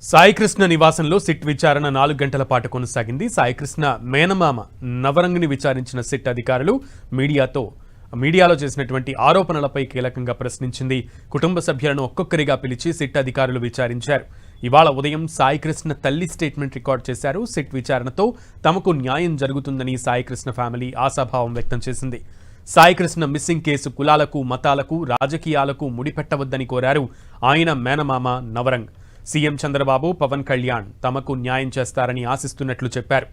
సాయికృష్ణ నివాసంలో సిట్ విచారణ 4 గంటల పాటు కొనసాగింది. సాయికృష్ణ మేనమామ నవరంగ్ని విచారించిన సిట్ అధికారులు మీడియాలో చేసినటువంటి ఆరోపణలపై కీలకంగా ప్రశ్నించింది. కుటుంబ సభ్యులను ఒక్కొక్కరిగా పిలిచి సిట్ అధికారులు విచారించారు. ఇవాళ ఉదయం సాయికృష్ణ తల్లి స్టేట్మెంట్ రికార్డ్ చేశారు. సిట్ విచారణతో తమకు న్యాయం జరుగుతుందని సాయికృష్ణ ఫ్యామిలీ ఆశాభావం వ్యక్తం చేసింది. సాయికృష్ణ మిస్సింగ్ కేసు కులాలకు, మతాలకు, రాజకీయాలకు ముడిపెట్టవద్దని కోరారు ఆయన మేనమామ నవరంగ్. సీఎం చంద్రబాబు, పవన్ కళ్యాణ్ తమకు న్యాయం చేస్తారని ఆశిస్తున్నట్లు చెప్పారు.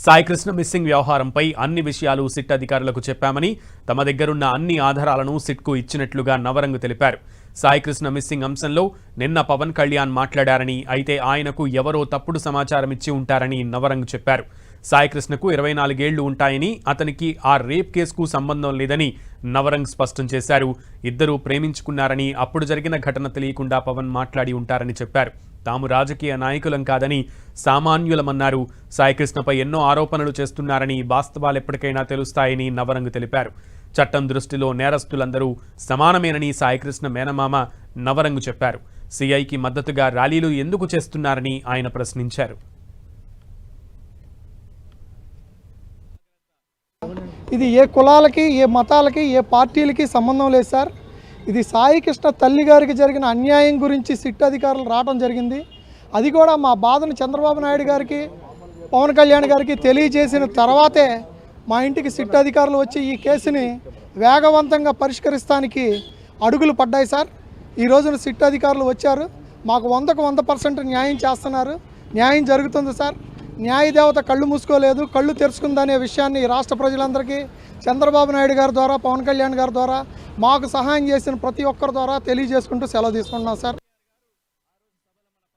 సాయికృష్ణ మిస్సింగ్ వ్యవహారంపై అన్ని విషయాలు సిట్ అధికారులకు చెప్పామని, తమ దగ్గరున్న అన్ని ఆధారాలను సిట్కు ఇచ్చినట్లుగా నవరంగ్ తెలిపారు. సాయికృష్ణ మిస్సింగ్ అంశంలో నిన్న పవన్ కళ్యాణ్ మాట్లాడారని, అయితే ఆయనకు ఎవరో తప్పుడు సమాచారం ఇచ్చి ఉంటారని నవరంగ్ చెప్పారు. సాయికృష్ణకు 24 ఏళ్లు ఉంటాయని, అతనికి ఆ రేప్ కేసుకు సంబంధం లేదని నవరంగ్ స్పష్టం చేశారు. ఇద్దరూ ప్రేమించుకున్నారని, అప్పుడు జరిగిన ఘటన తెలియకుండా పవన్ మాట్లాడి ఉంటారని చెప్పారు. తాము రాజకీయ నాయకులం కాదని సామాన్యులమన్నారు. సాయికృష్ణపై ఎన్నో ఆరోపణలు చేస్తున్నారని, వాస్తవాలు ఎప్పటికైనా తెలుస్తాయని నవరంగ్ తెలిపారు. చట్టం దృష్టిలో నేరస్తులందరూ సమానమేనని సాయికృష్ణ మేనమామ నవరంగ్ చెప్పారు. సిఐకి మద్దతుగా ర్యాలీలు ఎందుకు చేస్తున్నారని ఆయన ప్రశ్నించారు. ఇది ఏ కులాలకి, ఏ మతాలకి, ఏ పార్టీలకి సంబంధం లేదు సార్. ఇది సాయికృష్ణ తల్లి గారికి జరిగిన అన్యాయం గురించి సిట్ అధికారులు రావడం జరిగింది. అది కూడా మా బాధను చంద్రబాబు నాయుడు గారికి, పవన్ కళ్యాణ్ గారికి తెలియజేసిన తర్వాతే మా ఇంటికి సిట్ అధికారులు వచ్చి ఈ కేసుని వేగవంతంగా పరిష్కరిస్తానికి అడుగులు పడ్డాయి సార్. ఈ రోజున సిట్ అధికారులు వచ్చారు, మాకు 100% న్యాయం చేస్తున్నారు. న్యాయం జరుగుతుంది సార్. న్యాయదేవత కళ్ళు మూసుకోలేదు, కళ్ళు తెరుచుకుందనే విషయాన్ని రాష్ట్ర ప్రజలందరికీ చంద్రబాబు నాయుడు గారి ద్వారా, పవన్ కళ్యాణ్ గారి ద్వారా, మాకు సహాయం చేసిన ప్రతి ఒక్కరి ద్వారా తెలియజేసుకుంటూ సెలవు తీసుకుంటున్నాం సార్.